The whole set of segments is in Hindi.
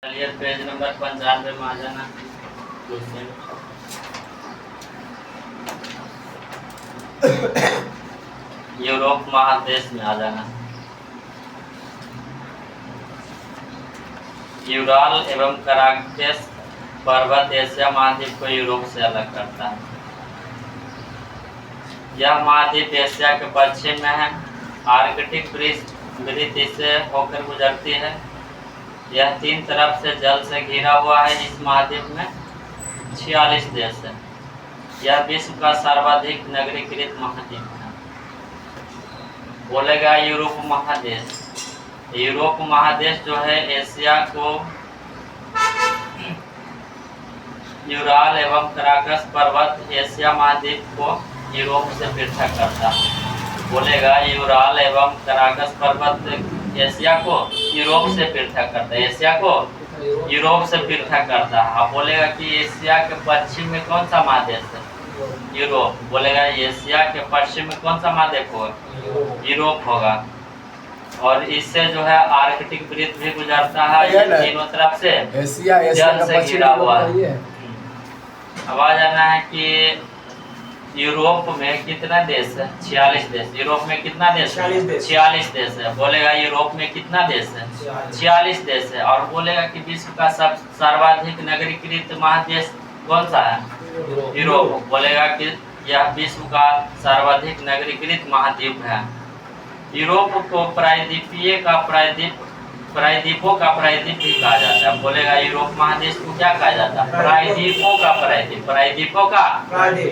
चलिए पेज नंबर 95 में आ जाना। यूरोप महादेश में आ जाना। यूराल एवं कराकेस पर्वत एशिया महाद्वीप को यूरोप से अलग करता है। यह महाद्वीप एशिया के पश्चिम में है। आर्कटिक वृत्त इससे होकर गुजरती है। यह तीन तरफ से जल से घिरा हुआ है। इस महाद्वीप में 46 देश है। यह विश्व का सर्वाधिक नगरीकृत महाद्वीप है। बोलेगा यूरोप महादेश। यूरोप महादेश जो है एशिया को यूराल एवं कराकस पर्वत एशिया महाद्वीप को यूरोप से पृथक करता है। बोलेगा यूराल एवं कराकस पर्वत एशिया को यूरोप से पृथक करता है। एशिया को यूरोप से पृथक करता है। अब बोलेगा कि एशिया के पश्चिम में कौन सा महादेश है? यूरोप। बोलेगा एशिया के पश्चिम में कौन सा महाद्वीप होगा? यूरोप होगा। और इससे जो है आर्कटिक वृत्त भी गुजरता है। तीनों तरफ से जल से घिरा हुआ है। अब आ जाना है कि यूरोप में कितना देश है? 46 देश। यूरोप में कितना देश है? 46 देश है। बोलेगा यूरोप में कितना देश है? 46 देश है। और बोलेगा कि विश्व का सब सर्वाधिक नगरीकृत महादेश कौन सा है? यूरोप। बोलेगा कि यह विश्व का सर्वाधिक नगरीकृत महाद्वीप है। यूरोप को प्रायद्वीपों का प्रायद्वीप भी कहा जाता है। बोलेगा यूरोप महादेश को क्या कहा जाता है? प्रायद्वीपों का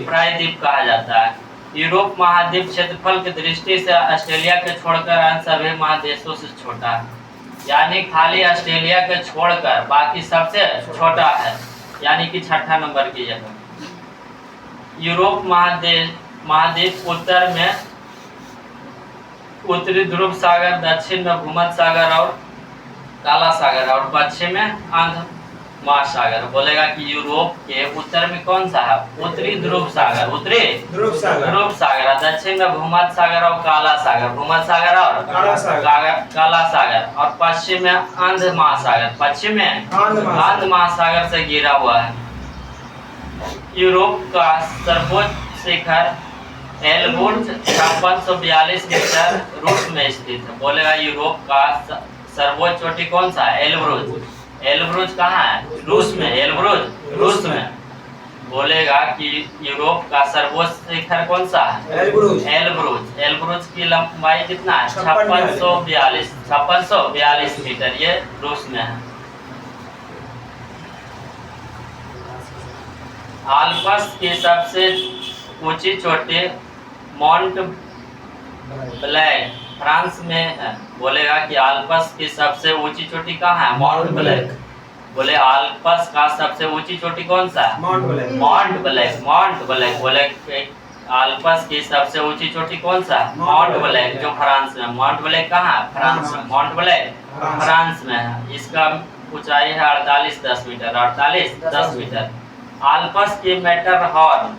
प्रायद्वीप कहा जाता है। यूरोप महाद्वीप क्षेत्रफल की दृष्टि से ऑस्ट्रेलिया के छोड़कर अन्य सभी महादेशों से छोटा है। यानी खाली ऑस्ट्रेलिया के छोड़कर बाकी सबसे छोटा है। यानी कि 6ठा नंबर की जगह। यूरोप महाद्वीप उत्तर में उत्तरी ध्रुव सागर, दक्षिण में भूमध्य सागर और काला सागर और पश्चिम में अंध महासागर। बोलेगा कि यूरोप के उत्तर में कौन सा है? उत्तरी ध्रुव सागर, ध्रुव सागर। दक्षिण में भूमध्य सागर और काला सागर, भूमध्य सागर और काला सागर। और पश्चिम में अंध महासागर, पश्चिम में अंध महासागर से घिरा हुआ है। यूरोप का सर्वोच्च शिखर एलब्रुज 5642 मीटर रूस में स्थित है। बोलेगा यूरोप का सर्वोच्च चोटी कौन सा है? एलब्रुज। एलब्रुज कहाँ है? रूस में। एलब्रुज रूस में। बोलेगा कि यूरोप का सर्वोच्च शिखर कौन सा है? एलब्रुज। एलब्रुज की लंबाई कितना है? 5642 मीटर। ये रूस में है। आल्प्स की सबसे ऊंची चोटी माउंट ब्लैक फ्रांस में है। बोलेगा कि आल्प्स की सबसे ऊंची चोटी कहाँ है? Mount black. बोले आल्प्स का सबसे ऊंची चोटी कौन सा है? Mount black. बोले आल्प्स की सबसे ऊंची चोटी कौन सा है? माउंट ब्लैक, जो फ्रांस में। माउंट ब्लैक कहाँ है? फ्रांस में। माउंट ब्लैक फ्रांस में है। इसका ऊंचाई है 48 मीटर। आल्प्स की मैटरहॉर्न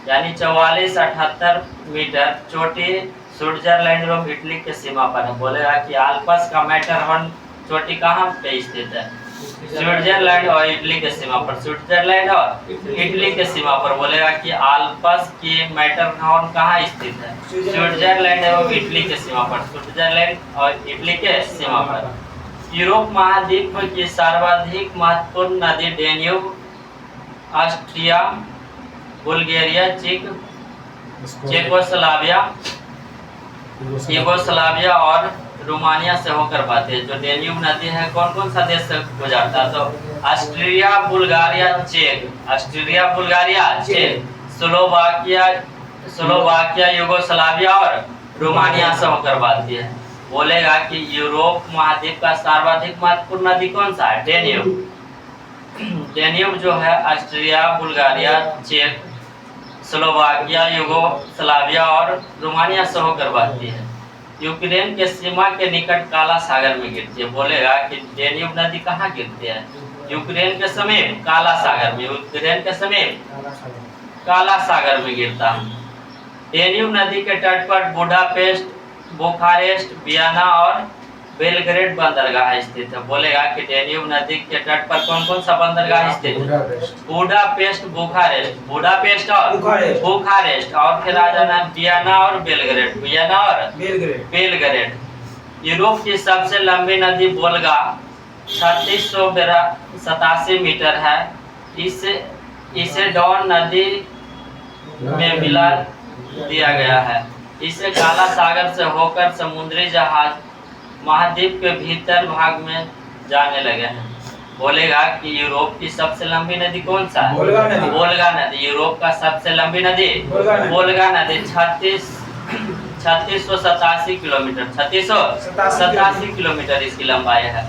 यानी 44-78 मीटर चोटी स्विट्जरलैंड एवं इटली के सीमा पर है। बोलेगा कि आल्प्स का मैटरहॉर्न चोटी कहाँ पे स्थित है? स्विट्जरलैंड और इटली के सीमा पर। स्विट्जरलैंड और इटली के सीमा पर। बोलेगा कि आल्प्स की मैटरहॉर्न कहाँ स्थित है? स्विट्जरलैंड एवं इटली के सीमा पर। स्विट्जरलैंड और इटली के सीमा पर। यूरोप महाद्वीप की सर्वाधिक महत्वपूर्ण नदी डेन्यूब ऑस्ट्रिया, बुल्गारिया, यूगोस्लाविया और रोमानिया से होकर बहती है। जो डेन्यूब नदी है कौन कौन सा देश से गुजरता है? तो ऑस्ट्रिया, बुल्गारिया, चेक, स्लोवाकिया, यूगोस्लाविया और रोमानिया से होकर बहती है। बोलेगा कि यूरोप महाद्वीप का सर्वाधिक महत्वपूर्ण नदी कौन सा है? डेन्यूब। डेन्यूब जो है ऑस्ट्रिया, बुल्गारिया, चेक, स्लोवाकिया, यूगोस्लाविया और रोमानिया से होकर बहती है। यूक्रेन के सीमा के निकट काला सागर में गिरती है। बोलेगा कि डेन्यूब नदी कहाँ गिरती है? यूक्रेन के समीप काला सागर में। यूक्रेन के समीप काला सागर में गिरता है। डेन्यूब नदी के तट पर बुडापेस्ट, बुखारेस्ट, वियना और बेलग्रेड बंदरगाह स्थित है। बोलेगा कि डेन्यूब नदी के तट पर कौन कौन सा बंदरगाह स्थित है? बुडापेस्ट, बुखारेस्ट, बुडापेस्ट और बुखारेस्ट। और फिर आ जाना वियना और बेलग्रेड, वियना और बेलग्रेड। यूरोप की सबसे लंबी नदी वोल्गा 3687 मीटर है। इसे डॉन नदी में मिला दिया गया है। इसे काला सागर से होकर समुद्री जहाज महाद्वीप के भीतर भाग में जाने लगे हैं। बोलेगा कि यूरोप की सबसे लंबी नदी कौन सा है? वोल्गा नदी। यूरोप का सबसे लंबी नदी वोल्गा नदी 3687 किलोमीटर, 3687 किलोमीटर इसकी लंबाई है।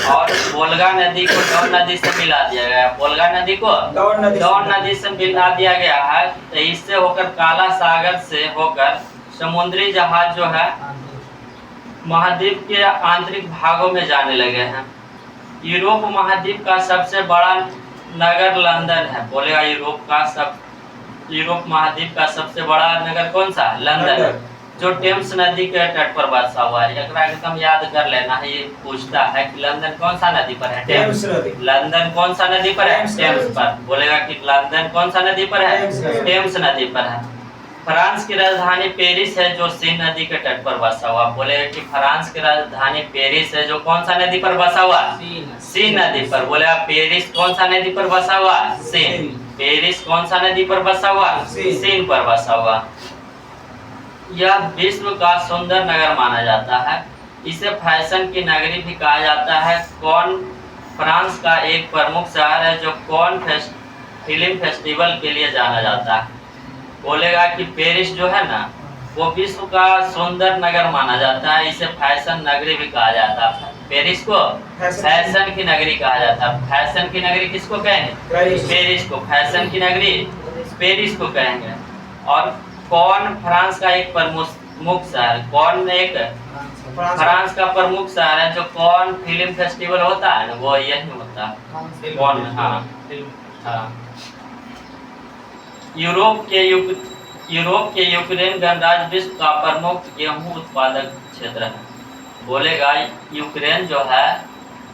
और वोल्गा नदी को डॉन नदी से मिला दिया गया है। वोल्गा नदी को डॉन नदी से मिला दिया गया है। तो इससे होकर काला सागर से होकर समुद्री जहाज जो है महाद्वीप के आंतरिक भागों में जाने लगे हैं। यूरोप महाद्वीप का सबसे बड़ा नगर लंदन है। बोलेगा यूरोप महाद्वीप का सबसे बड़ा नगर कौन सा है? लंदन, जो टेम्स नदी के तट पर बसा हुआ है। एकदम याद कर लेना है। ये पूछता है कि लंदन कौन सा नदी पर है? टेम्स नदी। लंदन कौन सा नदी पर है? टेम्स पर। बोलेगा कि लंदन कौन सा नदी पर है? टेम्स नदी पर है। फ्रांस की राजधानी पेरिस है, जो सीन नदी के तट पर बसा हुआ। बोलेगा कि फ्रांस की राजधानी पेरिस है, जो कौन सा नदी पर बसा हुआ? सीन नदी पर। बोलेगा पेरिस कौन सा नदी पर बसा हुआ? सीन। पेरिस कौन सा नदी पर बसा हुआ? सीन पर बसा हुआ। यह विश्व का सुंदर नगर माना जाता है। इसे फैशन की नगरी भी कहा जाता है। कॉन फ्रांस का एक प्रमुख शहर है, जो कॉन फिल्म फेस्टिवल के लिए जाना जाता है। बोलेगा कि पेरिस जो है ना, वो विश्व का सुंदर नगर माना जाता है। इसे फैशन नगरी भी कहा जाता है। पेरिस को फैशन की नगरी कहा जाता है। फैशन की नगरी किसको कहेंगे? पेरिस को। फैशन की नगरी पेरिस को कहेंगे। और कॉन फ्रांस का एक प्रमुख शहर। कॉन एक फ्रांस का प्रमुख शहर है। जो कॉन फिल्म फेस्टिवल होता है ना, वो यही होता है कॉन में। हाँ। यूरोप के यूक्रेन गणराज्य विश्व का प्रमुख गेहूं उत्पादक क्षेत्र है। बोलेगा यूक्रेन जो है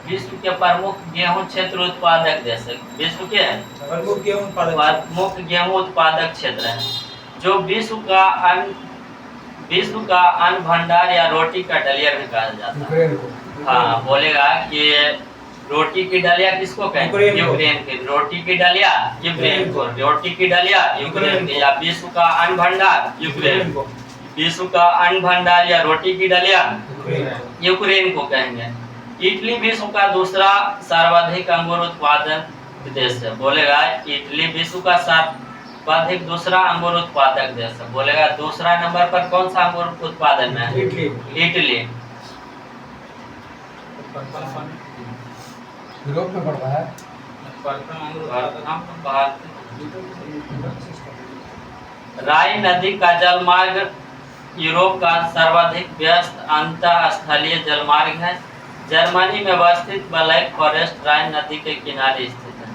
विश्व के प्रमुख गेहूं क्षेत्र उत्पादक देश है। विश्व के प्रमुख गेहूं उत्पादक क्षेत्र है, जो विश्व का अन्न भंडार या रोटी का डलिया भी कहा जाता है। हाँ, बोलेगा कि रोटी की डलिया किसको कहेंगे? यूक्रेन की। रोटी की डलिया यूक्रेन को। रोटी की डलिया यूक्रेन की। या विश्व का अन्न भंडार यूक्रेन को। विश्व का अन्न भंडार या रोटी की डलिया यूक्रेन को कहेंगे। इटली विश्व का दूसरा सर्वाधिक अंगूर उत्पादक देश है। बोलेगा इटली विश्व का सर्वाधिक दूसरा अंगूर उत्पादक देश है। बोलेगा दूसरा नंबर पर कौन सा अंगूर उत्पादन में है? इटली। यूरोप में पड़ता है। राइन नदी का जलमार्ग यूरोप का सर्वाधिक व्यस्त अंतःस्थलीय जलमार्ग है। जर्मनी में अवस्थित ब्लैक फॉरेस्ट राइन नदी के किनारे स्थित है।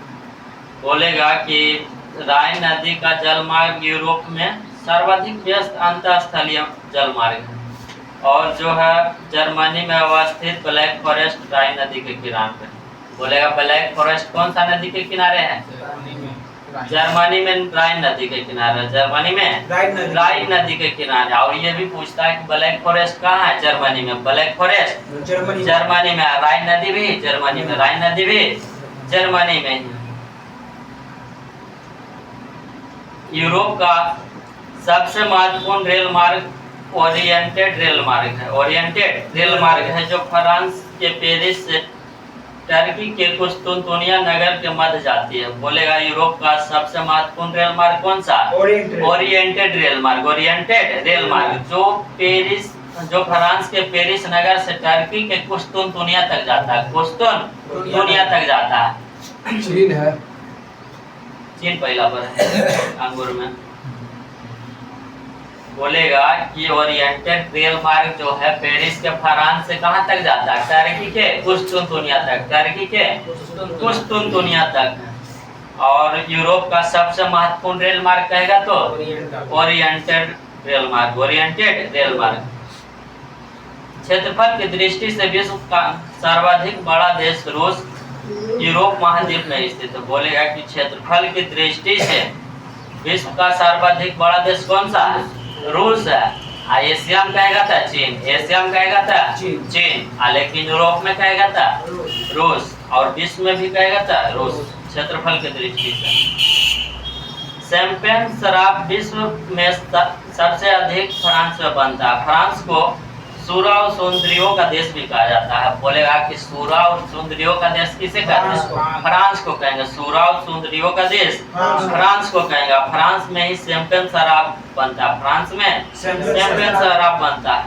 बोलेगा कि राइन नदी का जलमार्ग यूरोप में सर्वाधिक व्यस्त अंतःस्थलीय जलमार्ग है। और जो है जर्मनी में अवस्थित ब्लैक फॉरेस्ट राइन नदी के किनारे पर। बोलेगा ब्लैक फॉरेस्ट कौन सा नदी के किनारे है? जर्मनी में राइन नदी के किनारे। जर्मनी में राइन नदी के किनारे। और ये भी पूछता है कि ब्लैक फॉरेस्ट कहाँ है? जर्मनी में। ब्लैक फॉरेस्ट जर्मनी में। राइन नदी भी जर्मनी में। राइन नदी भी जर्मनी में ही। यूरोप का सबसे महत्वपूर्ण रेल मार्ग ओरिएंटेड रेल मार्ग है। ओरिएंटेड रेल मार्ग है, जो फ्रांस के पेरिस से टर्की के कुस्तुनतुनिया नगर के मध्य जाती है। बोलेगा यूरोप का सबसे महत्वपूर्ण रेल मार्ग कौन सा? ओरिएंटेड रेल मार्ग। ओरिएंटेड रेल मार्ग जो फ्रांस के पेरिस नगर से टर्की के कुस्तुनतुनिया तक जाता है। कुस्तुनतुनिया तक जाता है। चीन है। चीन पहला पर है अंगूर में। बोलेगा कि ओरिएंटेड रेल मार्ग जो है पेरिस के फ्रांस से कहां तक जाता है? टर्की के कुस्तुनतुनिया तक। टर्की के कुस्तुनतुनिया तक। और यूरोप का सबसे महत्वपूर्ण रेल मार्ग कहेगा तो ओरिएंटेड रेल मार्ग। ओरिएंटेड रेल मार्ग। क्षेत्रफल की दृष्टि से विश्व का सर्वाधिक बड़ा देश रूस यूरोप महाद्वीप में स्थित है। बोलेगा कि क्षेत्रफल की दृष्टि से विश्व का सर्वाधिक बड़ा देश कौन सा है? रूस है। एशिया में कहेगा था चीन, एशिया में कहेगा था चीन, लेकिन यूरोप में कहेगा था रूस, और विश्व में भी कहेगा था रूस, क्षेत्रफल की दृष्टि से। शैंपेन शराब विश्व में सबसे अधिक फ्रांस में बनता है। फ्रांस को सूरा और सुंदरियों का देश भी कहा जाता है। बोलेगा कि सूरा और सुंदरियों का देश किसे कहते हैं? फ्रांस को कहेंगे। सूरा और सुंदरियों का देश फ्रांस को कहेंगे। फ्रांस में ही शैंपेन शराब बनता है। फ्रांस में शैंपेन शराब बनता है।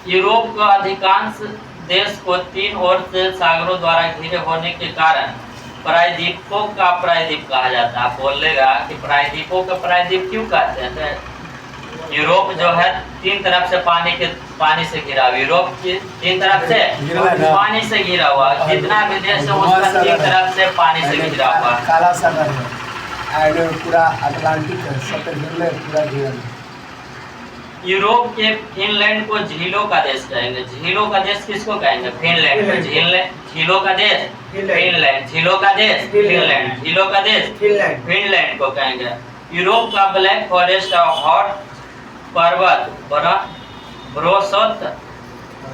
यूरोप का अधिकांश देश को तीन ओर से सागरों द्वारा घिरे होने के कारण प्रायद्वीपों का प्रायद्वीप कहा जाता है। बोलेगा कि प्रायद्वीपों का प्रायद्वीप क्यों कहते हैं? यूरोप जो है तीन तरफ से पानी से घिरा हुआ। यूरोप की तीन तरफ से पानी से घिरा हुआ। जितना भी देश है उसका तीन तरफ से पानी से घिरा हुआ। काला सागर है, पूरा अटलांटिक है, सब पूरा घिरा। यूरोप के फिनलैंड को झीलों का देश कहेंगे। झीलों का देश किसको कहेंगे? फिनलैंड। झीलों का देश फिनलैंड। झीलों का देश फिनलैंड। झीलों का देश फिनलैंड को कहेंगे। यूरोप का ब्लैक फॉरेस्ट और हॉट पर्वत ब्रोसोत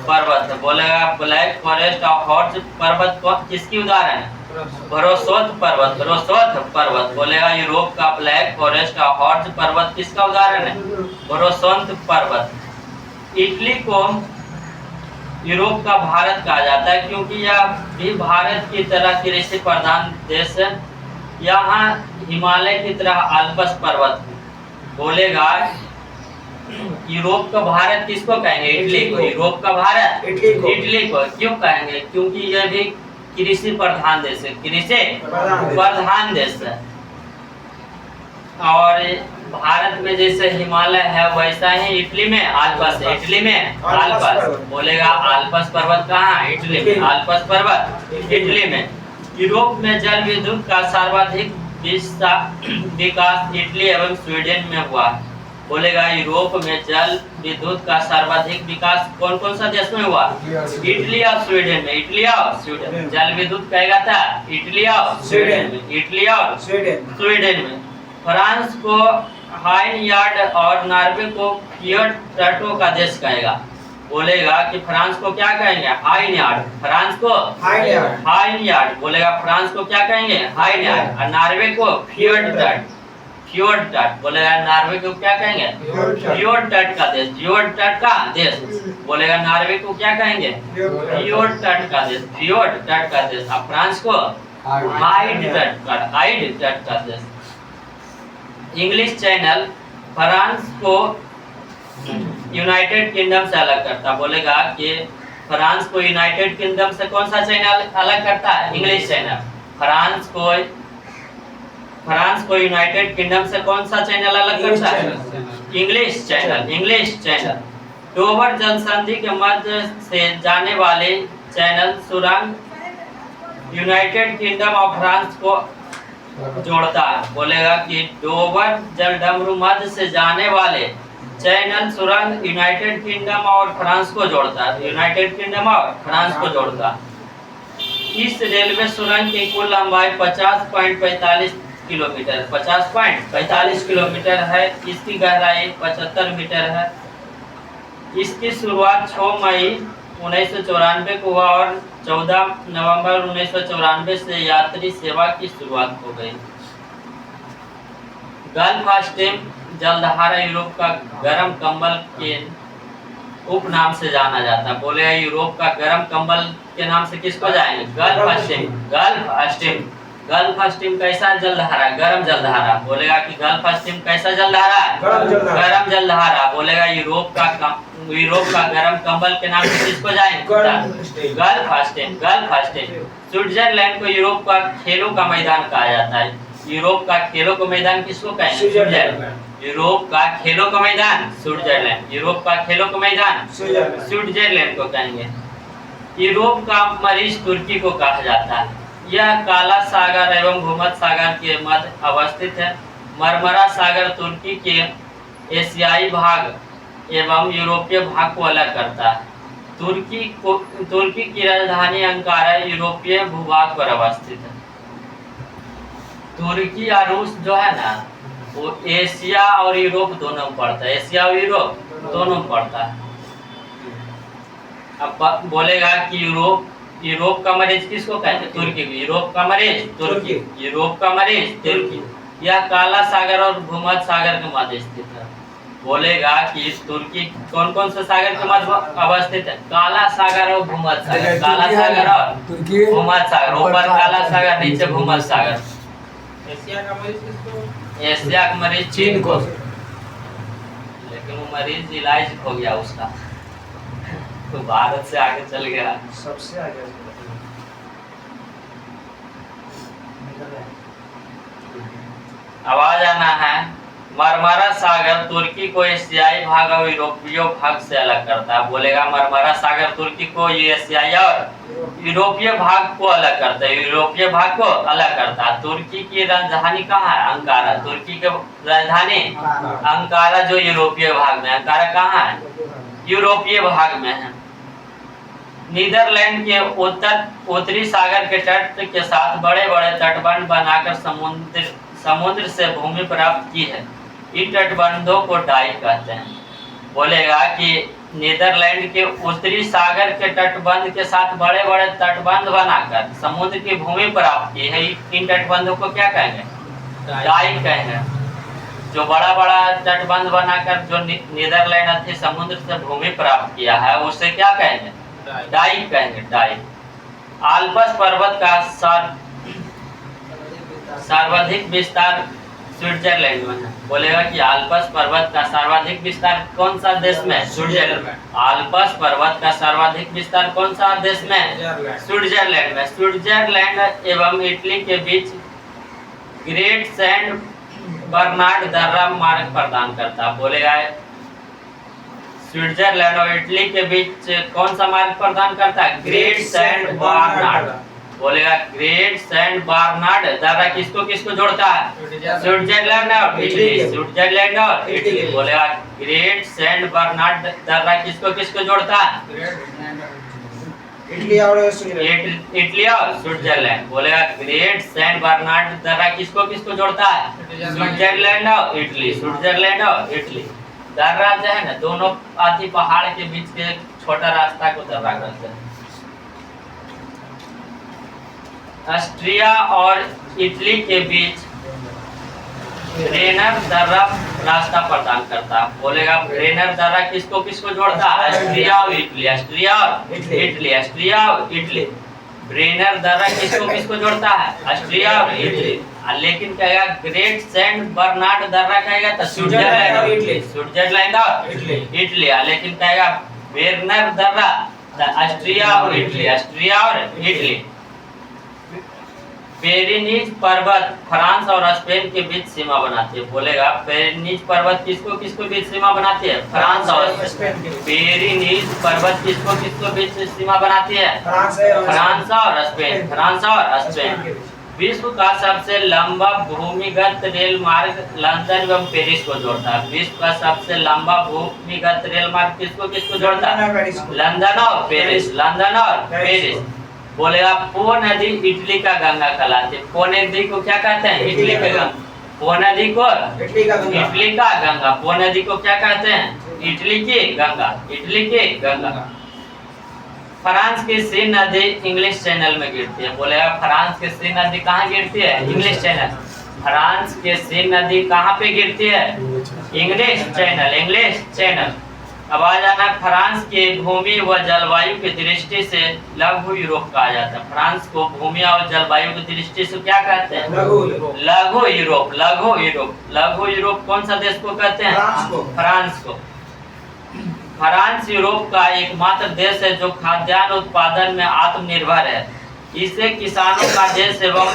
पर्वत है। बोलेगा ब्लैक फॉरेस्ट और हॉट पर्वत को किसकी उदाहरण है? ब्रोसोत पर्वत। ब्रोसोत पर्वत। बोलेगा यूरोप का ब्लैक फॉरेस्ट और हॉट पर्वत किसका उदाहरण है? ब्रोसोत पर्वत। इटली को यूरोप का भारत कहा जाता है क्योंकि यह भी भारत की तरह कृषि प्रधान देश है। यहाँ हिमालय की तरह अल्पस पर्वत। बोलेगा यूरोप का भारत किसको कहेंगे? इटली को। यूरोप का भारत इटली को क्यों कहेंगे? क्योंकि यह भी कृषि प्रधान देश है। कृषि प्रधान देश है। और भारत में जैसे हिमालय है वैसा ही इटली में आल्पस है। इटली में आल्पस। बोलेगा आल्पस पर्वत कहाँ? इटली में। आल्पस पर्वत इटली में। यूरोप में जल विद्युत का सर्वाधिक विकास इटली एवं स्वीडन में हुआ। बोलेगा यूरोप में जल विद्युत का सर्वाधिक विकास कौन कौन सा देश में हुआ? इटली और स्वीडन में। इटली और स्वीडन। जल विद्युत कहेगा था इटली और स्वीडन में। इटली और स्वीडन में। फ्रांस को हाइन यार्ड और नॉर्वे को फिएट तटों का देश कहेगा। बोलेगा कि फ्रांस को क्या कहेंगे? हाइन यार्ड। फ्रांस को हाइन यार्ड। बोलेगा फ्रांस को क्या कहेंगे? हाइन यार्ड। और नॉर्वे को फिएट तट। फियोर्ड तट। बोलेगा नॉर्वे को क्या कहेंगे? फियोर्ड तट का देश। फियोर्ड तट का देश। बोलेगा नॉर्वे को क्या कहेंगे? फियोर्ड तट का देश। फियोर्ड तट का देश। अब फ्रांस को हाइड तट का देश। इंग्लिश चैनल फ्रांस को यूनाइटेड किंगडम से अलग करता। बोलेगा कि फ्रांस को यूनाइटेड किंगडम से कौन सा चैनल अलग करता है? English channel. फ्रांस को यूनाइटेड किंगडम से कौन सा चैनल अलग करता है? English channel. English channel. Dover जल संधि के मध्य से जाने वाले चैनल सुरंग यूनाइटेड किंगडम और फ्रांस को जोड़ता है। बोलेगा कि डोवर जल डमरू मध्य से जाने वाले चैनल सुरंग यूनाइटेड किंगडम और फ्रांस को जोड़ता है। यूनाइटेड किंगडम और फ्रांस को जोड़ता है। इस रेलवे सुरंग की कुल लंबाई 50.45 किलोमीटर 50.45 किलोमीटर है। इसकी गहराई 75 मीटर है। इसकी शुरुआत 6 मई 1994 को हुआ और 14 नवंबर 1994 से यात्री सेवा की शुरुआत हो गई। गल्फ स्ट्रीम जलधारा यूरोप का गर्म कंबल के उपनाम से जाना जाता है। बोले यूरोप का गर्म कंबल के नाम से किसको जाएंगे? Gulf stream. Gulf stream. Gulf stream कैसा जलधारा? गर्म जलधारा। बोलेगा कि गल्फ स्ट्रीम कैसा जलधारा? गर्म जलधारा। बोलेगा यूरोप का गर्म कंबल के नाम से किसको जाएंगे? Gulf stream. Gulf stream. Switzerland को यूरोप का खेलों का मैदान कहा जाता है। यूरोप का खेलों का मैदान किसको कहेंगे? स्विट्जरलैंड। यूरोप का खेलों का मैदान स्विट्जरलैंड। यूरोप का खेलों का मैदान स्विट्जरलैंड को कहेंगे। यूरोप का मरीज तुर्की को कहा जाता है। यह काला सागर एवं भूमध्य सागर के मध्य अवस्थित है। मरमरा सागर तुर्की के एशियाई भाग एवं यूरोपीय भाग को अलग करता है। तुर्की की राजधानी अंकारा यूरोपीय भूभाग पर अवस्थित है। तुर्की या रूस जो है ना, वो एशिया और यूरोप दोनों में पड़ता है। एशिया और यूरोप दोनों में पड़ता है। अब बोलेगा कि यूरोप का मरीज किसको कहते हैं? तुर्की। यूरोप का मरीज तुर्की। यूरोप का मरीज तुर्की। यह काला सागर और भूमध्य सागर के मध्य स्थित है। बोलेगा कि तुर्की कौन कौन से सागर के मध्य अवस्थित है? काला सागर और भूमध्य सागर। काला सागर और भूमध्य सागर। ऊपर काला सागर, नीचे भूमध्य सागर। एशिया का मरीज किसको? एशिया का मरीज चीन को। लेकिन वो मरीज इलाज हो गया उसका, तो भारत से आगे चल गया। सबसे आगे आवाज आना है। मरमरा सागर तुर्की को एशियाई भाग और यूरोपीय भाग से अलग करता है। बोलेगा मरमरा सागर तुर्की को एशियाई और यूरोपीय भाग को अलग करता है। यूरोपीय भाग को अलग करता है। तुर्की की राजधानी कहाँ है? अंकारा। तुर्की की राजधानी अंकारा, जो यूरोपीय भाग में। अंकारा कहाँ है? यूरोपीय भाग में है। नीदरलैंड के उत्तरी सागर के तट के साथ बड़े बड़े तटबंध बनाकर समुद्र से भूमि प्राप्त की है। इन तटबंधों को डाइक कहते हैं। बोलेगा कि नीदरलैंड के उत्तरी सागर के तटबंध के साथ बड़े बड़े तटबंध बनाकर समुद्र की भूमि प्राप्त की है। इन तटबंधों को क्या कहेंगे? डाइक कहेंगे। जो बड़ा बड़ा तटबंध बनाकर जो नीदरलैंड अथी समुद्र से भूमि प्राप्त किया है, उसे क्या कहेंगे? डाइक कहेंगे। डाइक। आल्प्स पर्वत का सर्वाधिक विस्तार स्विट्जरलैंड में है। बोलेगा कि आल्प्स पर्वत का सर्वाधिक विस्तार कौन सा देश में? स्विट्जरलैंड। आल्प्स पर्वत का सर्वाधिक विस्तार कौन सा देश में? स्विट्जरलैंड में। स्विट्जरलैंड एवं इटली के बीच ग्रेट सेंट बर्नार्ड दर्रा मार्ग प्रदान करता। बोलेगा स्विट्जरलैंड और इटली के बीच कौन सा मार्ग प्रदान करता है? Great Saint Bernard. बोलेगा ग्रेट सेंट बर्नार्ड दर्रा किसको किसको जोड़ता है? स्विट्जरलैंड और इटली। स्विट्जरलैंड और इटली। बोलेगा ग्रेट सेंट बर्नार्ड दर्रा किसको किसको जोड़ता है? इटली और स्विट्जरलैंड। बोलेगा ग्रेट सेंट बर्नार्ड दर्रा किसको किसको जोड़ता है? स्विट्जरलैंड और इटली। स्विट्जरलैंड और इटली। दर्रा जो है ना, दोनों आदि पहाड़ के बीच के छोटा रास्ता को दर्रा कहते हैं। ऑस्ट्रिया और इटली के बीच ब्रेनर दर्रा रास्ता प्रदान करता है। बोलेगा ब्रेनर दर्रा किसको किसको जोड़ता है? ऑस्ट्रिया और इटली। ऑस्ट्रिया और इटली। ऑस्ट्रिया और इटली। ब्रेनर दर्रा किसको किसको जोड़ता है? ऑस्ट्रिया और इटली। लेकिन कहेगा ग्रेट सेंट बर्नार्ड दर्रा कहेगा तो स्विट्जरलैंड और इटली। स्विट्जरलैंड और इटली। लेकिन कहेगा ब्रेनर दर्रा ऑस्ट्रिया और इटली। ऑस्ट्रिया और इटली। पेरिनीज पर्वत फ्रांस और स्पेन के बीच सीमा बनाती है। बोलेगा पेरिनीज पर्वत किसको किसको बीच सीमा बनाती है? फ्रांस और स्पेन। पेरिनीज पर्वत किसको किसको बीच सीमा बनाती है? फ्रांस और स्पेन। फ्रांस और स्पेन। विश्व का सबसे लंबा भूमिगत रेल मार्ग लंदन एवं पेरिस को जोड़ता है। विश्व का सबसे लंबा भूमिगत रेल मार्ग किसको किसको जोड़ता है? लंदन और पेरिस। लंदन और पेरिस। बोलेगा पो नदी इटली का गंगा कहलाती है। पो नदी को क्या कहते हैं? इटली का गंगा। पो नदी को इटली का गंगा। पो नदी को क्या कहते हैं? इटली की गंगा। इटली की गंगा। फ्रांस की सीन नदी इंग्लिश चैनल में गिरती है। बोलेगा फ्रांस की सीन नदी कहाँ गिरती है? English channel. फ्रांस की सीन नदी कहाँ पे गिरती है? English channel. English channel. अब आ जाना फ्रांस के भूमि व जलवायु की दृष्टि से लघु यूरोप कहा जाता है। फ्रांस को भूमि और जलवायु की दृष्टि से क्या कहते हैं? लघु यूरोप। लघु यूरोप। लघु यूरोप कौन सा देश को कहते हैं? फ्रांस को। फ्रांस यूरोप का एकमात्र देश है जो खाद्यान्न उत्पादन में आत्मनिर्भर है। इसे किसानों का देश एवं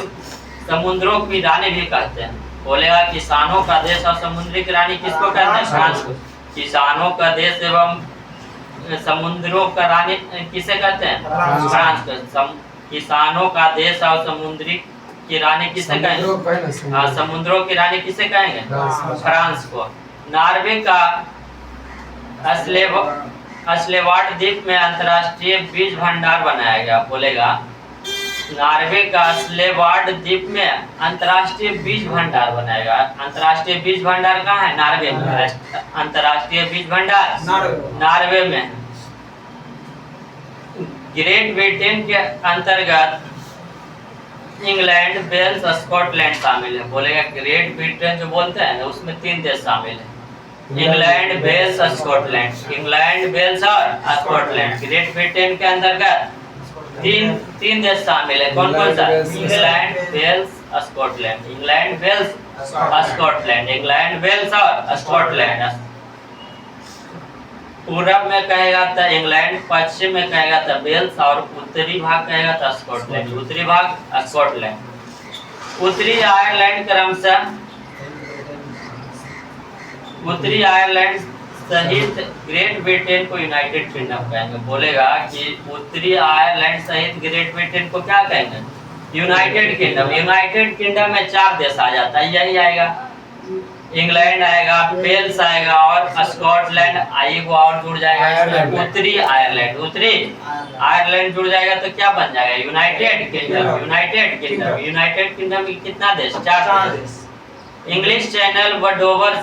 समुद्रों की रानी भी कहते हैं। बोलेगा किसानों का देश और समुद्री की रानी किसको कहते हैं? फ्रांस को। किसानों का देश एवं समुद्रों का रानी किसे कहते हैं? फ्रांस को। किसानों का देश और समुद्री की रानी किसे कहेंगे? समुद्रों की रानी किसे कहेंगे? फ्रांस को। नॉर्वे का स्लेवार्ड द्वीप में अंतर्राष्ट्रीय बीज भंडार बनाया गया। बोलेगा नॉर्वे का स्लेवार्ड द्वीप में अंतर्राष्ट्रीय बीज भंडार बनाया गया। अंतर्राष्ट्रीय बीज भंडार कहाँ है? नॉर्वे में। अंतर्राष्ट्रीय बीज भंडार नॉर्वे में। ग्रेट ब्रिटेन के अंतर्गत इंग्लैंड, वेल्स, स्कॉटलैंड शामिल है। बोलेगा ग्रेट ब्रिटेन जो बोलते हैं ना, उसमें 3 देश शामिल है, England, Wales, Scotland. England, Wales और स्कॉटलैंड। ग्रेट ब्रिटेन के अंतर्गत तीन देश शामिल है। कौन कौन सा? England, Wales, Scotland. England, Wales, Scotland. England, Wales और स्कॉटलैंड। पूरब में कहेगा तो इंग्लैंड, पश्चिम में कहेगा तो वेल्स और उत्तरी भाग कहेगा तो स्कॉटलैंड। उत्तरी भाग स्कॉटलैंड। उत्तरी आयरलैंड क्रमशः उत्तरी आयरलैंड सहित ग्रेट ब्रिटेन को यूनाइटेड किंगडम कहेंगे। बोलेगा कि उत्तरी आयरलैंड सहित ग्रेट ब्रिटेन को क्या कहेंगे? United kingdom. यूनाइटेड किंगडम में 4 देश आ जाता है, यही आएगा, इंग्लैंड आएगा, वेल्स आएगा और स्कॉटलैंड आएगा और जुड़ जाएगा उत्तरी आयरलैंड। उत्तरी आयरलैंड जुड़ जाएगा तो क्या बन जाएगा? United kingdom. United kingdom. United kingdom में कितना देश? 4 देश। इंग्लिश चैनल व डोवर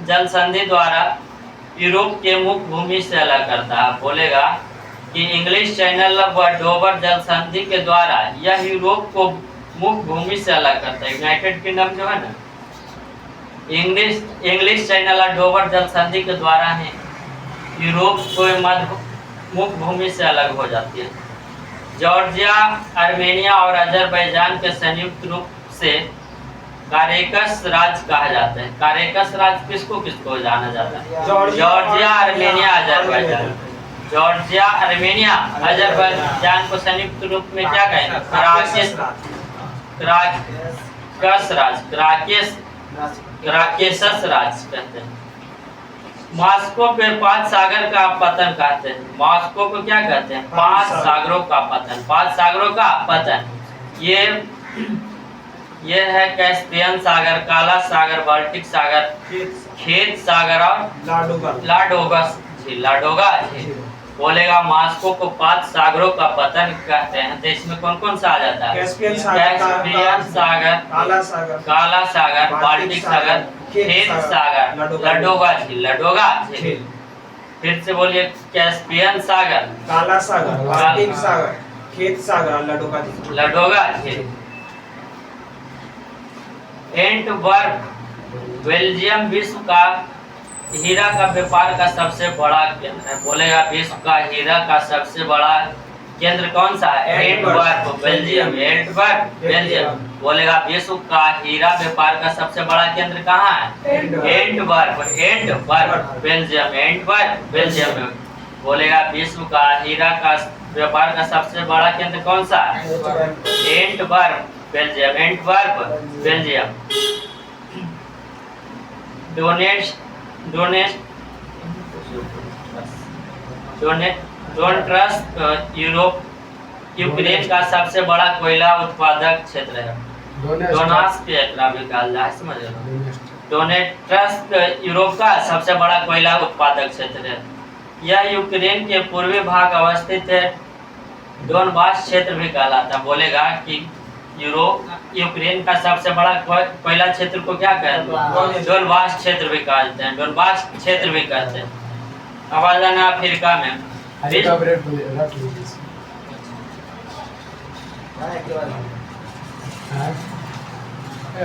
जल संधि द्वारा यूरोप के मुख्य भूमि से अलग करता है। बोलेगा कि इंग्लिश चैनल व डोवर जल संधि के द्वारा यह यूरोप को मुख्य भूमि से अलग करता है। यूनाइटेड किंगडम जो है ना, इंग्लिश चैनल और डोवर जल संधि के द्वारा है यूरोप को मुख्य भूमि से अलग हो जाती है। जॉर्जिया, आर्मेनिया और अजरबैजान के संयुक्त रूप से कारेकस राज्य कहा जाता है। कारेकस राज्य किसको किसको जाना जाता है? Georgia, Armenia, Azerbaijan. Georgia, Armenia, Azerbaijan को संयुक्त रूप में क्या कहेंगे? क्राकेसस राज्य कहते हैं। मॉस्को पे 5 सागर का पतन कहते हैं। मॉस्को को क्या कहते हैं? 5 सागरों का पतन। 5 सागरों का पतन। ये है कैस्पियन सागर, काला सागर, बाल्टिक सागर, खेत सागर और लाडोगा झील। बोलेगा मॉस्को को 5 सागरों का पतन कहते हैं। तो इसमें कौन कौन सा आ जाता है? कैस्पियन सागर, काला सागर, बाल्टिक सागर, खेत सागर, लाडोगा झील। फिर से बोलिए, कैस्पियन सागर, काला सागर, बाल्टिक सागर, खेत सागर और लाडोगा झील। एंटवर्प बेल्जियम विश्व का हीरा का व्यापार का सबसे बड़ा केंद्र है। बोलेगा विश्व का हीरा का सबसे बड़ा केंद्र कौन सा है? Antwerp, Belgium. Antwerp, Belgium. बोलेगा विश्व का हीरा व्यापार का सबसे बड़ा केंद्र कहाँ है? Antwerp, Belgium. Antwerp, Belgium. बोलेगा विश्व का हीरा का व्यापार का सबसे बड़ा केंद्र कौन सा है? Antwerp, Belgium. Antwerp, Belgium. Donetsk Ukraine का सबसे बड़ा कोयला उत्पादक क्षेत्र है। डोनेट्स्क यूरोप का सबसे बड़ा कोयला उत्पादक क्षेत्र है। यह यूक्रेन के पूर्वी भाग अवस्थित है। डोनबास क्षेत्र भी कहलाता है। बोलेगा कि यूक्रेन का सबसे बड़ा कोयला क्षेत्र को क्या कहते हैं? डोनबास क्षेत्र भी कहते हैं। डोनबास क्षेत्र भी कहते हैं। आवाज आना अफ्रीका में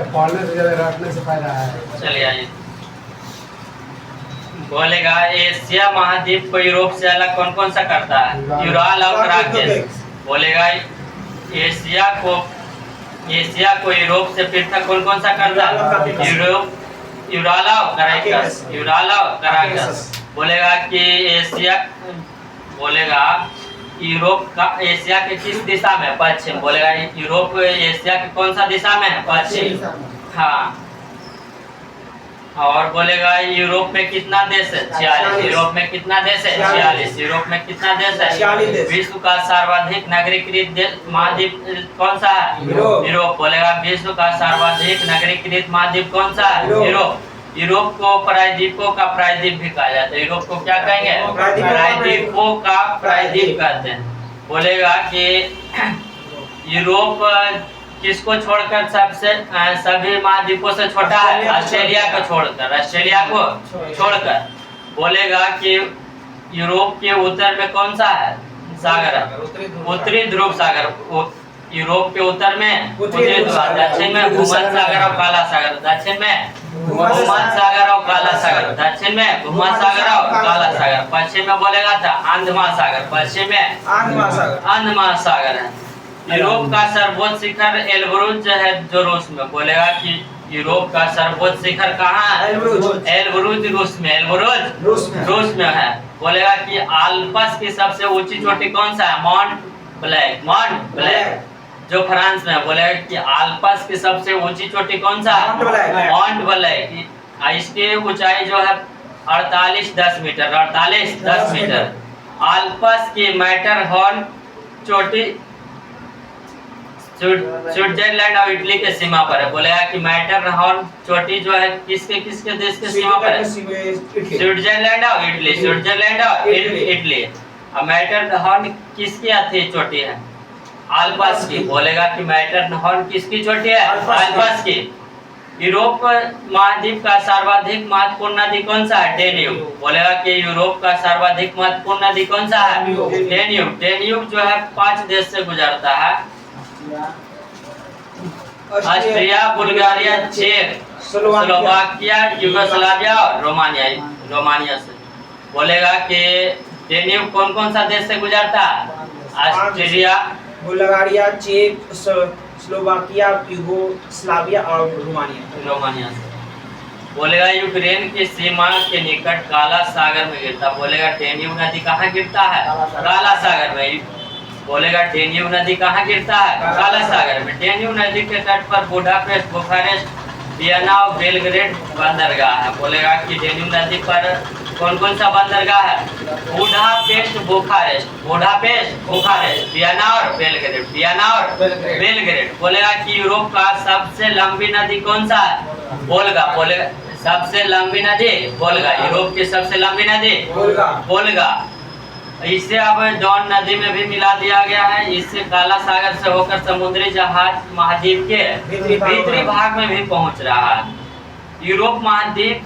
पढ़ने से ज्यादा रटने से फायदा है। चलिए आइए। बोलेगा एशिया महाद्वीप को यूरोप से अलग कौन कौन सा करता है? यूराल और क्राकेस। बोलेगा एशिया को यूरोप से पृथक कौन कौन सा करता है? यूराल और क्राकेस। बोलेगा कि यूरोप का एशिया के किस दिशा में? पश्चिम। बोलेगा यूरोप एशिया के कौन सा दिशा में है? पश्चिम। हाँ। और बोलेगा यूरोप में कितना देश है? 46। यूरोप में कितना देश है? 46। यूरोप में कितना देश है? 46। विश्व का सर्वाधिक नागरिकृत महाद्वीप कौन सा है? यूरोप। बोलेगा विश्व का सर्वाधिक नागरिकृत महाद्वीप कौन सा है? यूरोप। यूरोप को प्रायद्वीपों का प्रायद्वीप भी कहा जाता है। यूरोप को क्या कहेंगे? प्रायद्वीपों का प्रायद्वीप कहते हैं। बोलेगा कि यूरोप किसको छोड़कर सभी महाद्वीपों से छोटा है? ऑस्ट्रेलिया को छोड़कर, ऑस्ट्रेलिया को छोड़कर। बोलेगा कि यूरोप के उत्तर में कौन सा है सागर है? उत्तरी ध्रुव सागर। यूरोप के उत्तर में उत्तरी ध्रुव, दक्षिण में भूमध्य सागर और काला सागर। दक्षिण में भूमध्य सागर और काला सागर, दक्षिण में भूमध्य सागर और काला सागर। पश्चिम में बोलेगा था अंध महासागर, पश्चिम में अंध महासागर है। यूरोप का सर्वोच्च शिखर एल्ब्रुज है जो रूस में। बोलेगा कि यूरोप का सर्वोच्च शिखर कहाँ है? एल्ब्रुज रूस में। एल्ब्रुज रूस में है। बोलेगा कि आल्प्स की सबसे ऊंची चोटी कौन सा है? माउंट ब्लैक जो फ्रांस में है। बोलेगा कि आल्प्स की सबसे ऊंची चोटी कौन सा है? Mount black. इसकी ऊंचाई जो है 48-10 मीटर, 48-10 मीटर। आल्प्स की मैटरहॉर्न चोटी स्विट्जरलैंड और इटली के सीमा पर है। बोलेगा कि मैटरहॉर्न चोटी जो है किसके देश के सीमा पर है? स्विट्जरलैंड और इटली, स्विट्जरलैंड और इटली। और मैटरहॉर्न किसकी अथी चोटी है? आल्प्स की। बोलेगा कि मैटरहॉर्न किसकी चोटी है? आल्प्स की। यूरोप महाद्वीप का सर्वाधिक महत्वपूर्ण नदी कौन सा है? डेन्यूब। बोलेगा कि यूरोप का सर्वाधिक महत्वपूर्ण नदी कौन सा है? डेन्यूब। डेन्यूब जो है 5 देश से गुजरता है। ऑस्ट्रिया, बुल्गारिया, चेक, स्लोवाकिया, यूगोस्लाविया और रोमानिया से। बोलेगा कि डेन्यूब कौन सा देश से गुजरता है? ऑस्ट्रिया, बुल्गारिया, चेक, स्लोवाकिया, यूगोस्लाविया और रोमानिया से। बोलेगा यूक्रेन की सीमा के निकट काला सागर में गिरता। बोलेगा डेन्यूब नदी कहाँ गिरता है? काला सागर में। बोलेगा डेन्यूब नदी कहाँ गिरता है? काला सागर में। डेन्यूब नदी के तट पर बुडापेस्ट, बुखारेस्ट, वियना और बेलग्रेड बंदरगाह है। बोलेगा कि डेन्यूब नदी पर कौन सा बंदरगाह है? बुडापेस्ट, बुखारेस्ट, वियना और बेलग्रेड। बोलेगा कि यूरोप का सबसे लंबी नदी कौन सा है? वोल्गा। बोलेगा सबसे लंबी नदी वोल्गा। यूरोप की सबसे लंबी नदी वोल्गा। इसे अब डॉन नदी में भी मिला दिया गया है। इससे काला सागर से होकर समुद्री जहाज महाद्वीप के भीतरी भाग में भी पहुंच रहा है। यूरोप महाद्वीप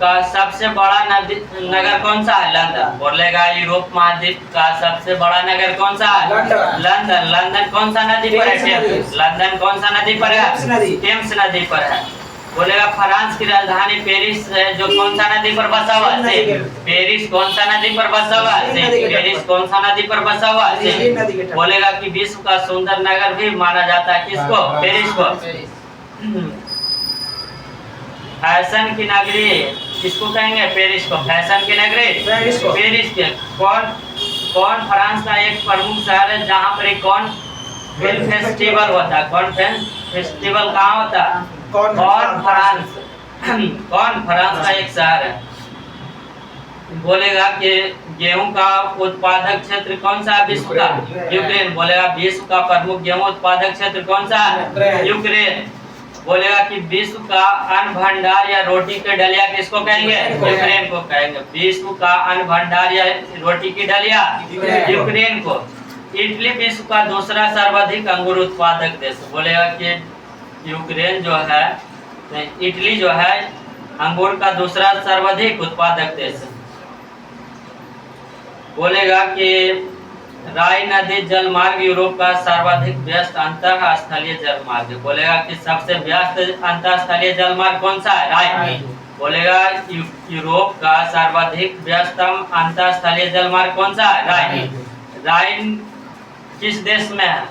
का सबसे बड़ा नगर कौन सा है? लंदन। बोलेगा यूरोप महाद्वीप का सबसे बड़ा नगर कौन सा है? लंदन। लंदन कौन सा नदी पर है? लंदन कौन सा नदी पर है? टेम्स नदी पर है। बोलेगा फ्रांस की राजधानी पेरिस है जो कौन सा नदी पर बसा हुआ है? पेरिस कौन सा नदी पर बसा हुआ है? पेरिस कौन सा नदी पर बसा हुआ है? बोलेगा कि विश्व का सुंदर नगर भी माना जाता है किसको? पेरिस को। फैशन की नगरी किसको कहेंगे? पेरिस को। फैशन की नगरी पेरिस के। कौन फ्रांस का एक प्रमुख शहर है जहाँ पर कौन फिल्म फेस्टिवल होता है? कौन फिल्म फेस्टिवल कहाँ होता है? कौन फ्रांस का एक शहर है। बोलेगा कि गेहूं का उत्पादक क्षेत्र कौन सा है विश्व का? यूक्रेन। बोलेगा विश्व का प्रमुख गेहूं उत्पादक क्षेत्र कौन सा है? यूक्रेन। बोलेगा कि विश्व का अन्न भंडार या रोटी के डलिया किसको कहेंगे? यूक्रेन को कहेंगे। विश्व का अन्न भंडार या रोटी की डलिया यूक्रेन को। इटली विश्व का दूसरा सर्वाधिक अंगूर उत्पादक देश। बोलेगा कि यूक्रेन जो है, इटली जो है अंगूर का दूसरा सर्वाधिक उत्पादक देश है। बोलेगा कि राइन नदी जलमार्ग यूरोप का सर्वाधिक व्यस्त अंतःस्थलीय जलमार्ग है। बोलेगा कि सबसे व्यस्त अंतःस्थलीय जलमार्ग कौन सा है? राइन। बोलेगा यूरोप का सर्वाधिक व्यस्तम अंतःस्थलीय जलमार्ग कौन सा है? राइन। राइन किस देश में है?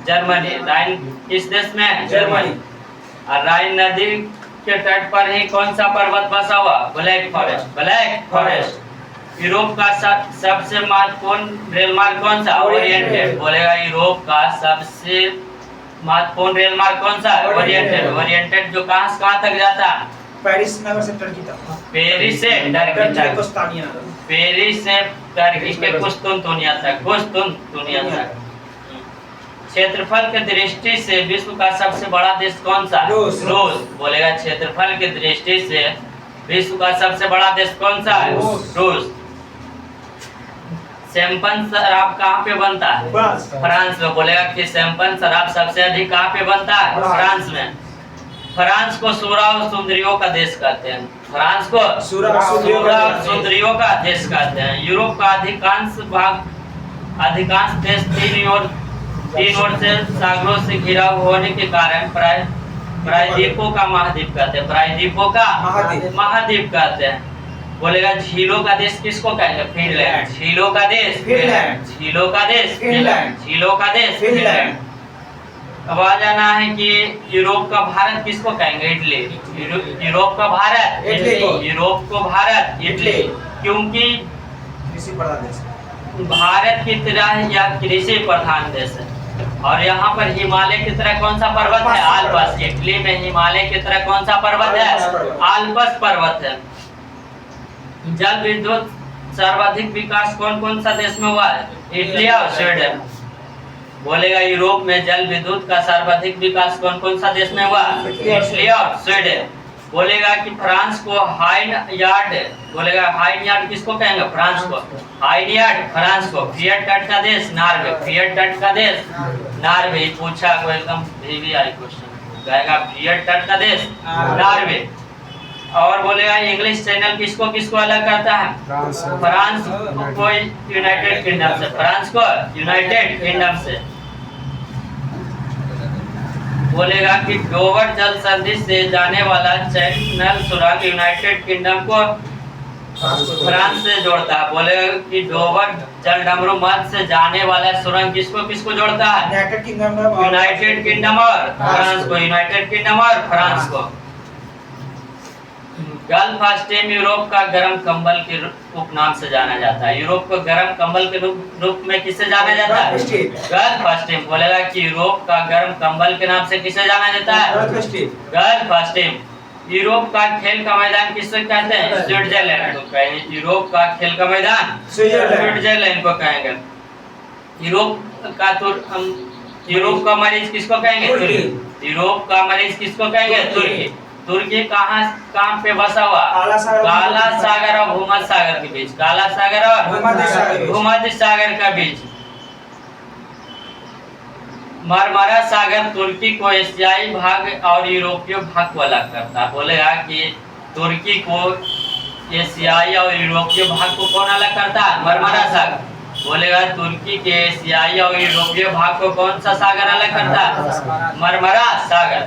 जर्मनी। राइन किस देश में है? जर्मनी। और राइन नदी के तट पर ही कौन सा पर्वत बसा हुआ? Black forest. यूरोप का सबसे महत्वपूर्ण रेल मार्ग कौन सा? ओरिएंटेड। बोलेगा यूरोप का सबसे महत्वपूर्ण रेल मार्ग कौन सा? ओरिएंटेड जो कहां से कहां तक जाता है? पेरिस नगर से टर्की तक। पेरिस से टर्की के कुस्तुनतुनिया तक। क्षेत्रफल की दृष्टि से विश्व का सबसे बड़ा देश कौन सा है? रूस। रूस। बोलेगा क्षेत्रफल की दृष्टि से विश्व का सबसे बड़ा देश कौन सा है? रूस। रूस। शैंपेन शराब कहाँ पे बनता है? फ्रांस। फ्रांस में। बोलेगा कि शैंपेन शराब सबसे अधिक कहाँ पे बनता है? फ्रांस में। फ्रांस को सूरा और सुंदरियों का देश कहते हैं। फ्रांस को सूरा और सुंदरियों का सूरा और देश। सुंदरियों का देश कहते हैं। यूरोप का अधिकांश देश तीन ओर से सागरों से घिरा होने के कारण प्रायद्वीपों का महाद्वीप कहते हैं। प्रायद्वीपों का महाद्वीप। महाद्वीप कहते हैं। बोलेगा झीलों का देश किसको कहेंगे? फिनलैंड। झीलों का देश फिनलैंड। झीलों का देश फिनलैंड। झीलों का देश फिनलैंड। अब आ जाना है कि यूरोप का भारत किसको कहेंगे? इटली। यूरोप का भारत इटली को। यूरोप को भारत इटली। क्योंकि कृषि प्रधान देश है। भारत की तरह यह कृषि प्रधान देश है और यहाँ पर हिमालय की तरह कौन सा पर्वत है? आल्पस। इटली में हिमालय की तरह कौन सा पर्वत है? आल्पस पर्वत है। जल विद्युत सर्वाधिक विकास कौन कौन सा देश में हुआ है? इटली और स्वीडन। बोलेगा यूरोप में जल विद्युत का सर्वाधिक विकास कौन कौन सा देश में हुआ? इटली और स्वीडन। बोलेगा कि फ्रांस को हाइन यार्ड। बोलेगा हाइन यार्ड किसको कहेंगे? फ्रांस को। हाइन यार्ड फ्रांस को। फिएट तट का देश नार्वे। फिएट तट का देश नार्वे। पूछा को एकदम VVI क्वेश्चन कहेगा फिएट तट का देश नार्वे। और बोलेगा इंग्लिश चैनल किसको किसको अलग करता है? फ्रांस को यूनाइटेड किंगडम से। फ्रांस को यूनाइटेड किंगडम से। बोलेगा कि डोवर जल संधि से जाने वाला चैनल सुरंग यूनाइटेड किंगडम को फ्रांस से जोड़ता है। बोलेगा कि डोवर जल डमरू मध्य से जाने वाला सुरंग किसको किसको जोड़ता है? United kingdom. यूनाइटेड किंगडम और फ्रांस को। यूनाइटेड किंगडम और फ्रांस को। गल्फ स्ट्रीम यूरोप का गर्म कंबल के उपनाम से जाना जाता है। यूरोप को गर्म कंबल के रूप में किससे जाना जाता है? Gulf stream. बोलेगा कि यूरोप का गर्म कंबल के नाम से किसे जाना जाता है? Gulf stream. यूरोप का खेल का मैदान किससे कहते हैं? स्विट्जरलैंड को कहेंगे। यूरोप का खेल का मैदान स्विट्जरलैंड को कहेंगे। यूरोप का मरीज किसको कहेंगे? तुर्की। यूरोप का मरीज किसको कहेंगे? तुर्की। तुर्की कहाँ पे बसा हुआ? काला सागर और भूमध्य सागर के बीच। काला सागर और भूमध्य सागर का बीच। मरमरा सागर तुर्की को एशियाई भाग और यूरोपीय भाग को अलग करता है। बोलेगा कि तुर्की को एशियाई और यूरोपीय भाग को कौन अलग करता है? मरमरा सागर। बोलेगा तुर्की के एशियाई और यूरोपीय भाग को कौन सा सागर अलग करता है? मरमरा सागर।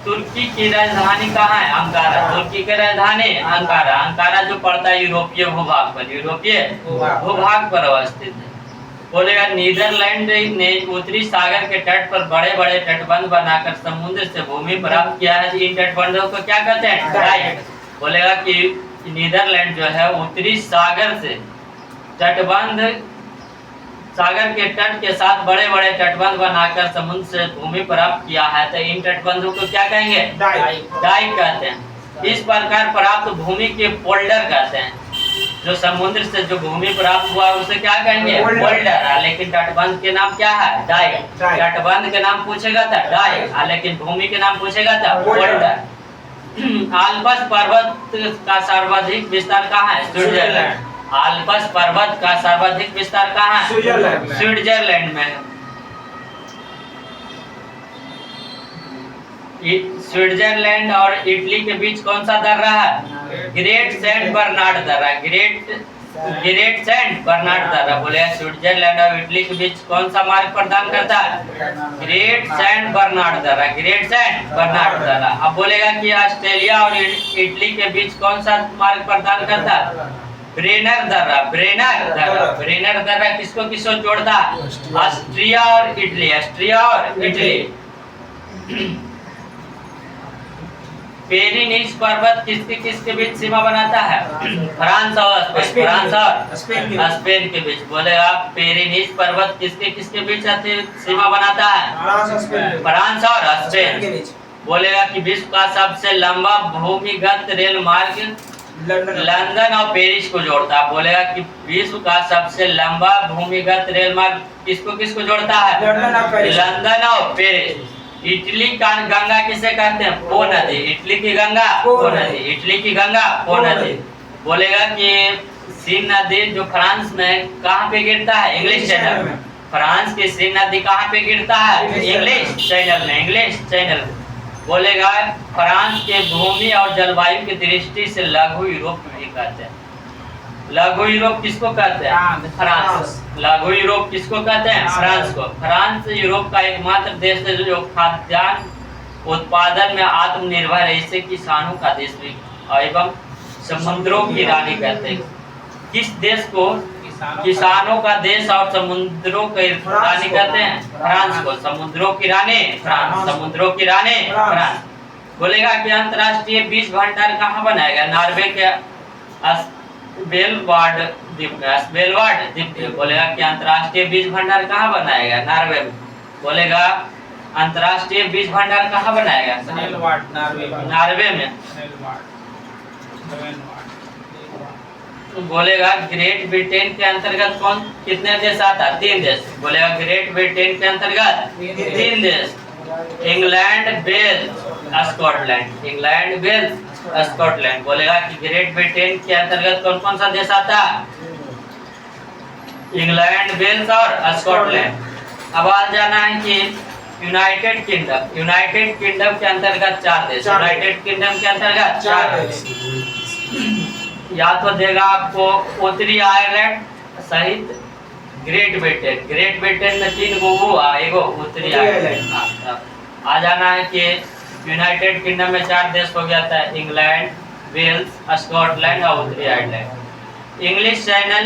तुर्की की राजधानी कहाँ है? अंकारा। तुर्की की राजधानी अंकारा। अंकारा जो पड़ता है यूरोपीय भूभाग पर। यूरोपीय भूभाग पर अवस्थित है। बोलेगा नीदरलैंड ने उत्तरी सागर के तट पर बड़े बड़े तटबंध बनाकर समुद्र से भूमि प्राप्त किया है। इन तटबंधों को क्या कहते हैं? डाइक। बोलेगा कि नीदरलैंड जो है उत्तरी सागर से तटबंध सागर के तट के साथ बड़े बड़े तटबंध बनाकर समुद्र से भूमि प्राप्त किया है। तो इन तटबंधों को क्या कहेंगे? डाइक कहते हैं। इस प्रकार प्राप्त भूमि के पोल्डर कहते हैं। जो समुद्र से जो भूमि प्राप्त हुआ है उसे क्या कहेंगे? पोल्डर। लेकिन तटबंध के नाम क्या है? डाइक। तटबंध के नाम पूछेगा था डाइक, लेकिन भूमि के नाम पूछेगा था पोल्डर। आल्पस पर्वत का सर्वाधिक विस्तार कहाँ है? स्विट्जरलैंड। आल्पस पर्वत का सर्वाधिक विस्तार कहाँ है? स्विट्जरलैंड में। स्विट्जरलैंड और इटली के बीच कौन सा दर्रा है? ग्रेट सेंट बर्नार्ड दर्रा। ग्रेट सेंट बर्नार्ड दर्रा। बोले स्विट्जरलैंड और इटली के बीच कौन सा मार्ग प्रदान करता है? ग्रेट सेंट बर्नार्ड दर्रा। ग्रेट सेंट बर्नार्ड दर्रा। अब बोलेगा कि ऑस्ट्रेलिया और इटली के बीच कौन सा मार्ग प्रदान करता है? ब्रेनर दर्रा। ब्रेनर दर्रा। ब्रेनर दर्रा किसको किसको जोड़ता है? ऑस्ट्रिया और इटली। ऑस्ट्रिया और इटली। पेरिनीस पर्वत किसके किसके बीच सीमा बनाता है? फ्रांस और स्पेन। फ्रांस और स्पेन के बीच। बोले आप पेरिनीस पर्वत किसके किसके बीच सीमा बनाता है? फ्रांस और स्पेन। बोलेगा कि विश्व का सबसे लंबा भूमिगत रेल मार्ग लंदन और पेरिस को जोड़ता है। बोलेगा कि विश्व का सबसे लंबा भूमिगत रेल मार्ग किसको किसको जोड़ता है? लंदन और पेरिस। लंदन और पेरिस। इटली का गंगा किसे कहते हैं? पो नदी। इटली की गंगा पो पो नदी। नदी। इटली की गंगा पो पो नदी। नदी। बोलेगा कि सीन नदी जो फ्रांस में कहाँ पे गिरता है? इंग्लिश चैनल में। फ्रांस की सीन नदी कहाँ पे गिरता है? इंग्लिश चैनल में। इंग्लिश चैनल में। बोलेगा फ्रांस के भूमि और जलवायु की दृष्टि से लघु यूरोप भी कहते हैं। लघु यूरोप किसको कहते हैं? फ्रांस। लघु यूरोप किसको कहते हैं? फ्रांस को। फ्रांस यूरोप का एकमात्र देश है जो खाद्यान्न उत्पादन में आत्मनिर्भर है। इसे किसानों का देश भी एवं समुद्रों की रानी कहते हैं। किस देश को किसानों का देश और समुद्रों की रानी कहते हैं? फ्रांस को। समुद्रों की रानी फ्रांस। समुद्रों की रानी फ्रांस। बोलेगा कि अंतर्राष्ट्रीय बीज भंडार कहाँ बनाएगा? नॉर्वे के स्वेलबार्ड द्वीप में। स्वेलबार्ड द्वीप में। बोलेगा कि अंतर्राष्ट्रीय बीज भंडार कहाँ बनाएगा? नॉर्वे में। बोलेगा अंतर्राष्ट्रीय बीज भंडार कहाँ बनाएगा? नॉर्वे में। बोलेगा ग्रेट ब्रिटेन के अंतर्गत कौन कितने देश आता है? 3 देश। बोलेगा ग्रेट ब्रिटेन के अंतर्गत 3 देश। England, Wales, Scotland. England, Wales, Scotland. बोलेगा कि ग्रेट ब्रिटेन के अंतर्गत कौन कौन सा देश आता है? इंग्लैंड, वेल्स और स्कॉटलैंड। अब आ जाना है कि यूनाइटेड किंगडम। यूनाइटेड किंगडम के अंतर्गत 4 देश। यूनाइटेड किंगडम के अंतर्गत 4 देश। या तो देगा आपको उत्तरी आयरलैंड सहित ग्रेट ब्रिटेन। ग्रेट ब्रिटेन में 3 गो हुआ, एगो उत्तरी आयरलैंड। आ जाना है कि यूनाइटेड किंगडम में 4 देश हो गया था, इंग्लैंड, वेल्स, स्कॉटलैंड और उत्तरी आयरलैंड। इंग्लिश चैनल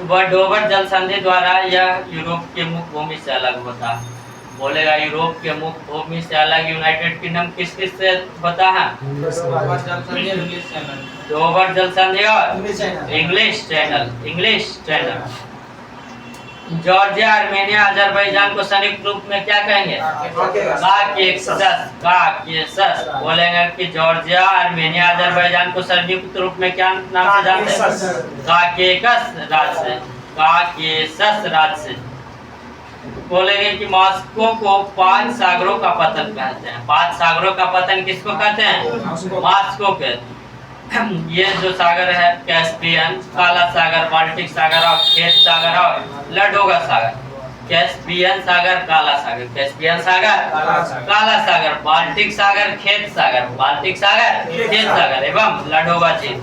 व डोवर जल संधि द्वारा यह यूरोप के मुख्य भूमि से अलग होता है। बोलेगा यूरोप के मुख्य भूमि से अलग यूनाइटेड किंगडम किस किस से होता है? डोवर जल संधि और English channel. English channel. Georgia, Armenia, Azerbaijan को संयुक्त रूप में क्या कहेंगे? काकेसस। बोलेंगे कि जॉर्जिया, आर्मेनिया, अजरबैजान को संयुक्त रूप में क्या नाम से जानते हैं? काकेकस राज्य से। काकेसस राज्य से। बोलेंगे कि मॉस्को को 5 सागरों का पतन कहते हैं। 5 सागरों का पतन किसको कहते हैं? मॉस्को के। ये जो सागर है कैस्पियन, काला सागर, बाल्टिक सागर और खेत सागर और लडोगा सागर। कैस्पियन सागर, काला सागर। कैस्पियन सागर, काला सागर, बाल्टिक सागर, खेत सागर। बाल्टिक सागर, खेत सागर एवं लडोगा झील।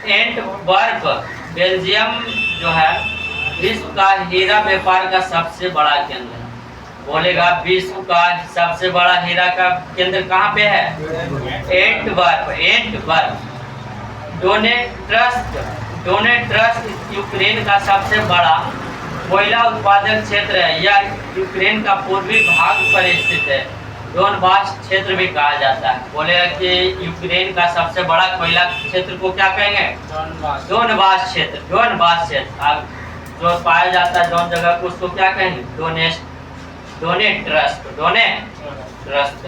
एंटवर्प बेल्जियम जो है विश्व का हीरा व्यापार का सबसे बड़ा केंद्र है। बोलेगा विश्व का सबसे बड़ा हीरा का केंद्र कहाँ पे है? एंटवर्प। एंटवर्प। डोनेट्रस्ट यूक्रेन का सबसे बड़ा कोयला उत्पादक क्षेत्र है। यह यूक्रेन का पूर्वी भाग पर स्थित है। डोनबास क्षेत्र भी कहा जाता है। बोलेगा कि यूक्रेन का सबसे बड़ा कोयला क्षेत्र को क्या कहेंगे? डोनबास क्षेत्र। डोनबास क्षेत्र जो पाया जाता है जौन जगह को उसको क्या कहेंगे? डोनेट्रस्ट। डोनेट्रस्ट।